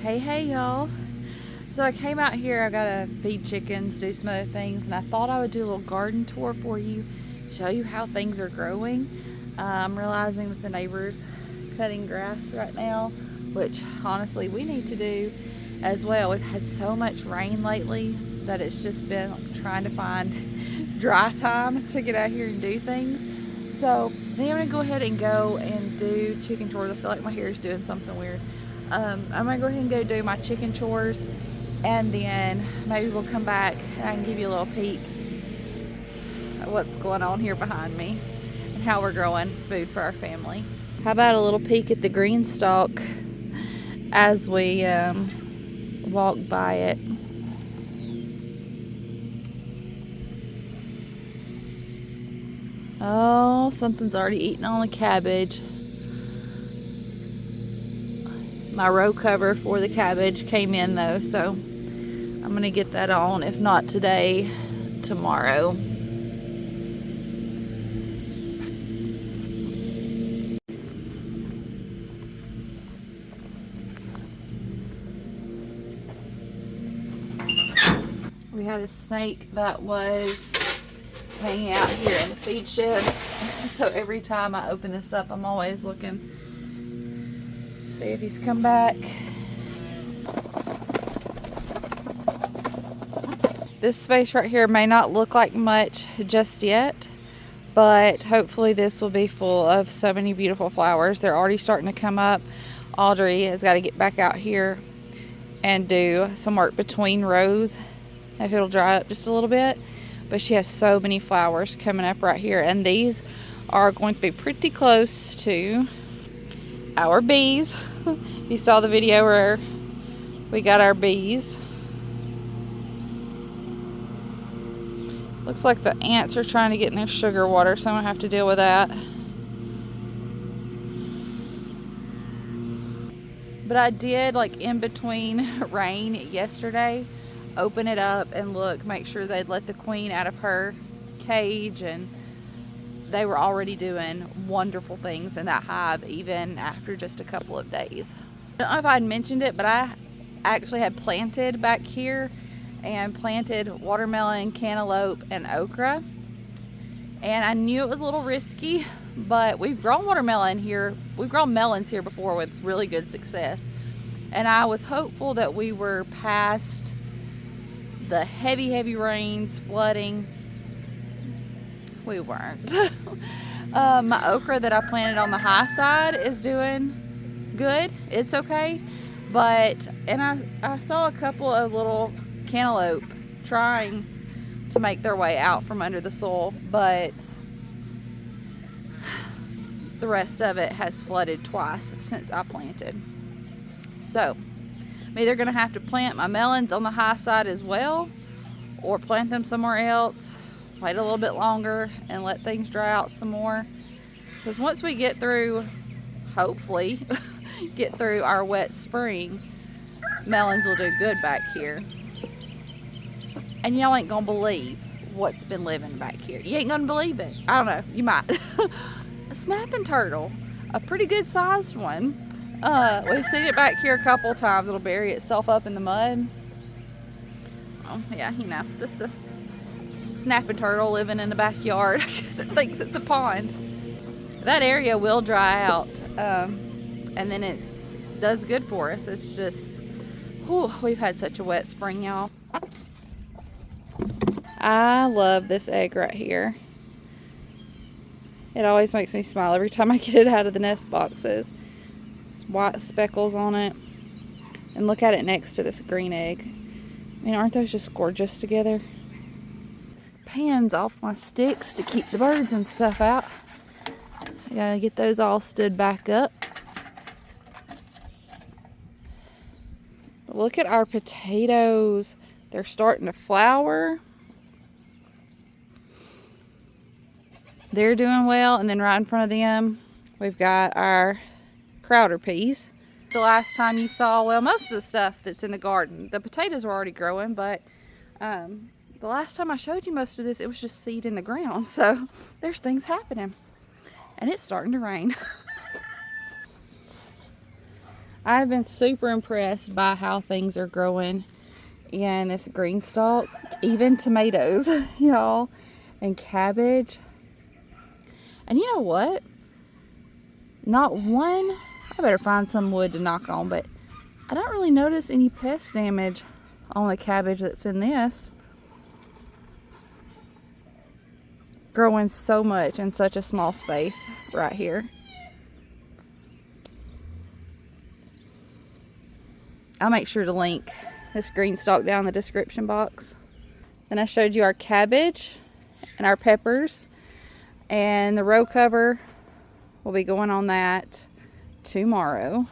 Hey y'all. So I came out here, I gotta feed chickens, do some other things, and I thought I would do a little garden tour for you, show you how things are growing. I'm realizing that the neighbor's cutting grass right now, which honestly we need to do as well. We've had so much rain lately that it's just been like trying to find dry time to get out here and do things. So I think I'm gonna go ahead and go and do chicken chores. I feel like my hair is doing something weird. I'm gonna go ahead and go do my chicken chores, and then maybe we'll come back and I can give you a little peek at what's going on here behind me and how we're growing food for our family. How about a little peek at the Greenstalk as we walk by it. Oh, something's already eating on the cabbage. My row cover for the cabbage came in though, so I'm gonna get that on, if not today, tomorrow. We had a snake that was hanging out here in the feed shed, so every time I open this up, I'm always looking, see if he's come back. This space right here may not look like much just yet, but hopefully this will be full of so many beautiful flowers. They're already starting to come up. Audrey has got to get back out here and do some work between rows if it'll dry up just a little bit, but she has so many flowers coming up right here, and these are going to be pretty close to our bees. You saw the video where we got our bees. Looks like the ants are trying to get in their sugar water, so I'm gonna have to deal with that. But I did, like in between rain yesterday, open it up and look, make sure they'd let the queen out of her cage, and they were already doing wonderful things in that hive even after just a couple of days. I don't know if I'd mentioned it, but I actually had planted back here and planted watermelon, cantaloupe, and okra. And I knew it was a little risky, but we've grown watermelon here. We've grown melons here before with really good success. And I was hopeful that we were past the heavy rains, flooding. We weren't. My okra that I planted on the high side is doing good. It's okay. But, and I saw a couple of little cantaloupe trying to make their way out from under the soil, but the rest of it has flooded twice since I planted. So I'm either gonna have to plant my melons on the high side as well, or plant them somewhere else, wait a little bit longer and let things dry out some more, because once we get through, hopefully get through our wet spring, melons will do good back here. And y'all ain't gonna believe what's been living back here. You ain't gonna believe it. I don't know, you might. A snapping turtle, a pretty good sized one. We've seen it back here a couple times. It'll bury itself up in the mud. Oh yeah, you know, just a snapping turtle living in the backyard. I guess it thinks it's a pond. That area will dry out, and then it does good for us. It's just, whew, we've had such a wet spring, y'all. I love this egg right here. It always makes me smile every time I get it out of the nest boxes. It's white speckles on it. And look at it next to this green egg. I mean, aren't those just gorgeous together? Pans off my sticks to keep the birds and stuff out. I gotta get those all stood back up. But look at our potatoes. They're starting to flower. They're doing well, and then right in front of them, we've got our crowder peas. The last time you saw, well, most of the stuff that's in the garden, the potatoes were already growing, but the last time I showed you most of this, it was just seed in the ground. So there's things happening, and it's starting to rain. I've been super impressed by how things are growing in this Greenstalk, even tomatoes, y'all, and cabbage. And you know what? Not one, I better find some wood to knock on, but I don't really notice any pest damage on the cabbage that's in this. Growing so much in such a small space right here. I'll make sure to link this Greenstalk down in the description box. Then I showed you our cabbage and our peppers, and the row cover will be going on that tomorrow.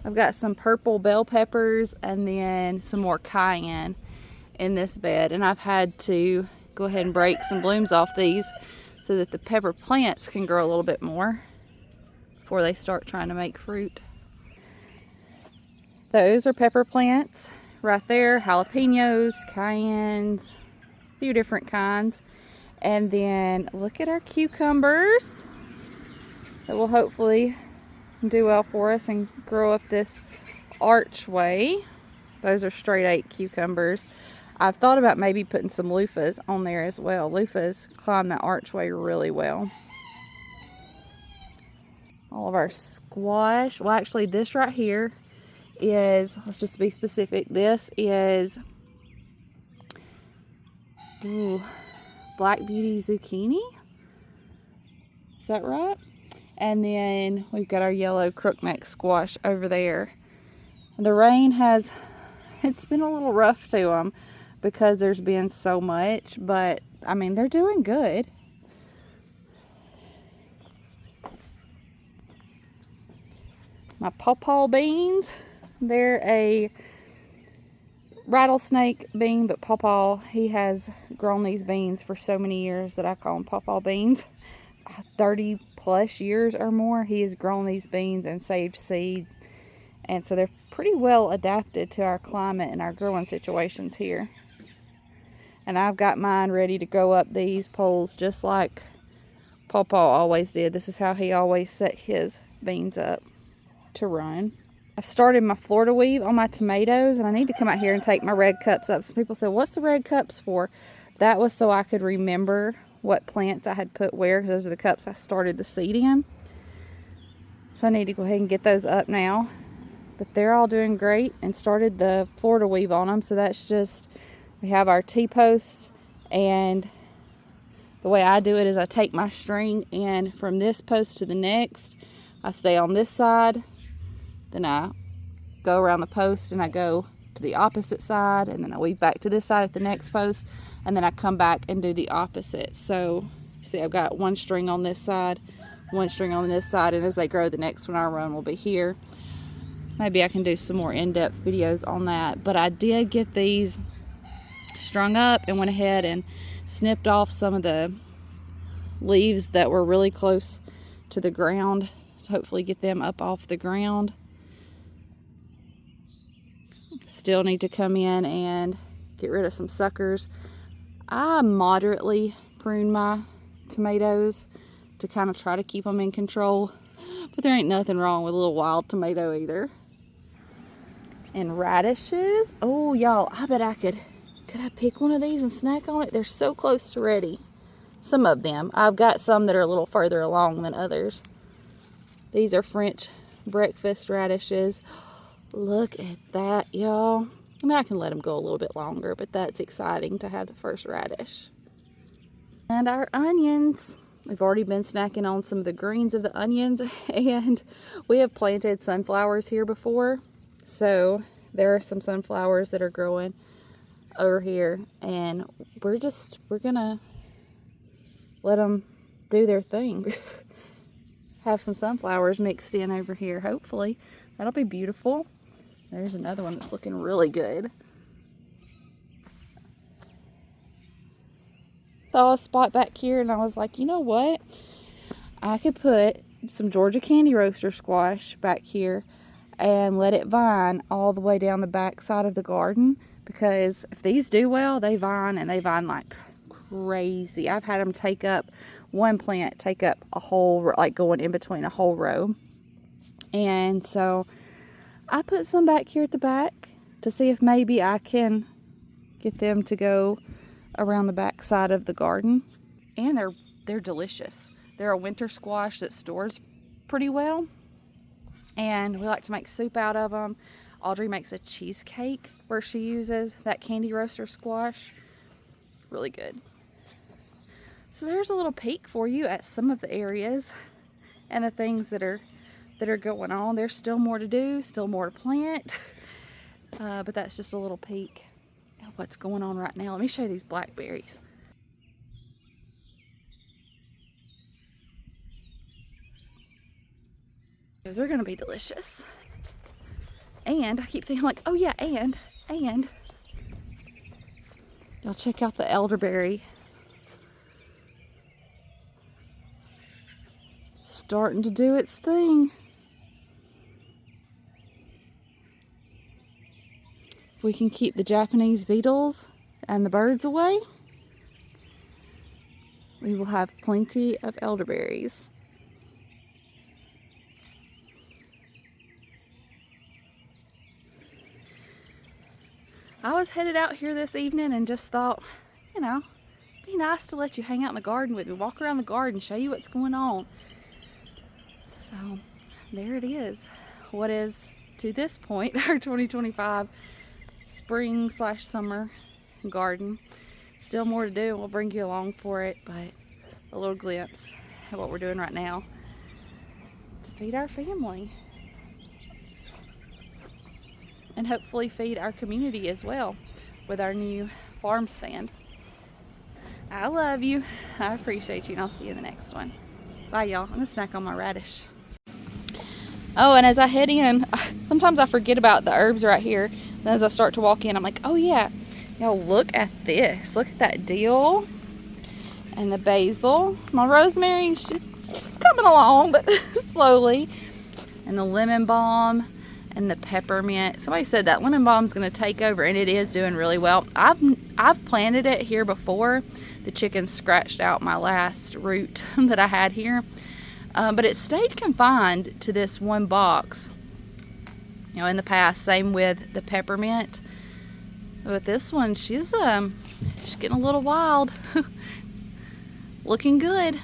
I've got some purple bell peppers and then some more cayenne in this bed, and I've had to go ahead and break some blooms off these so that the pepper plants can grow a little bit more before they start trying to make fruit. Those are pepper plants right there, jalapenos, cayennes, a few different kinds. And then look at our cucumbers that will hopefully do well for us and grow up this archway. Those are straight 8 cucumbers. I've thought about maybe putting some loofahs on there as well. Loofahs climb that archway really well. All of our squash. Well, actually, this right here is, let's just be specific, this is Black Beauty zucchini. Is that right? And then we've got our yellow crookneck squash over there. And the rain it's been a little rough to them because there's been so much, but I mean, they're doing good. My pawpaw beans, they're a rattlesnake bean, but pawpaw, he has grown these beans for so many years that I call them pawpaw beans. 30 plus years or more he has grown these beans and saved seed, and so they're pretty well adapted to our climate and our growing situations here. And I've got mine ready to grow up these poles just like pawpaw always did. This is how he always set his beans up to run. I've started my Florida weave on my tomatoes, and I need to come out here and take my red cups up. Some people said, what's the red cups for? That was so I could remember what plants I had put where, because those are the cups I started the seed in. So I need to go ahead and get those up now. But they're all doing great, and started the Florida weave on them. So that's just, we have our T-posts, and the way I do it is I take my string, and from this post to the next, I stay on this side. Then I go around the post and I go to the opposite side, and then I weave back to this side at the next post, and then I come back and do the opposite. So see, I've got one string on this side, one string on this side, and as they grow, the next one I run will be here. Maybe I can do some more in-depth videos on that, but I did get these strung up and went ahead and snipped off some of the leaves that were really close to the ground to hopefully get them up off the ground. Still need to come in and get rid of some suckers. I moderately prune my tomatoes to kind of try to keep them in control, but there ain't nothing wrong with a little wild tomato either. And radishes, oh y'all, I bet I could I pick one of these and snack on it? They're so close to ready. Some of them. I've got some that are a little further along than others. These are French breakfast radishes. Look at that, y'all. I mean, I can let them go a little bit longer, but that's exciting to have the first radish. And our onions. We've already been snacking on some of the greens of the onions, and we have planted sunflowers here before. So there are some sunflowers that are growing over here, and we're gonna let them do their thing. Have some sunflowers mixed in over here, hopefully. That'll be beautiful. There's another one that's looking really good. Saw a spot back here, and I was like, you know what? I could put some Georgia candy roaster squash back here and let it vine all the way down the back side of the garden, because if these do well, they vine, and they vine like crazy. I've had them take up, one plant take up a whole, like going in between a whole row. And so I put some back here at the back to see if maybe I can get them to go around the back side of the garden. And they're delicious. They're a winter squash that stores pretty well. And we like to make soup out of them. Audrey makes a cheesecake where she uses that candy roaster squash. Really good. So there's a little peek for you at some of the areas and the things that are going on. There's still more to do, still more to plant. But that's just a little peek at what's going on right now. Let me show you these blackberries. Those are gonna be delicious. And I keep thinking like, oh yeah, and y'all check out the elderberry. Starting to do its thing. If we can keep the Japanese beetles and the birds away, we will have plenty of elderberries. I was headed out here this evening and just thought, you know, it'd be nice to let you hang out in the garden with me, walk around the garden, show you what's going on. So there it is. What is, to this point, our 2025 spring/summer garden. Still more to do. We'll bring you along for it, but a little glimpse at what we're doing right now to feed our family. And hopefully feed our community as well with our new farm stand. I love you. I appreciate you, and I'll see you in the next one. Bye, y'all. I'm gonna snack on my radish. Oh, and as I head in, sometimes I forget about the herbs right here. Then as I start to walk in, I'm like, oh yeah, y'all look at this. Look at that dill and the basil. My rosemary, she's coming along, but slowly. And the lemon balm. And the peppermint. Somebody said that lemon balm's gonna take over, and it is doing really well. I've planted it here before. The chickens scratched out my last root that I had here, but it stayed confined to this one box. You know, in the past, same with the peppermint. But this one, she's getting a little wild. Looking good.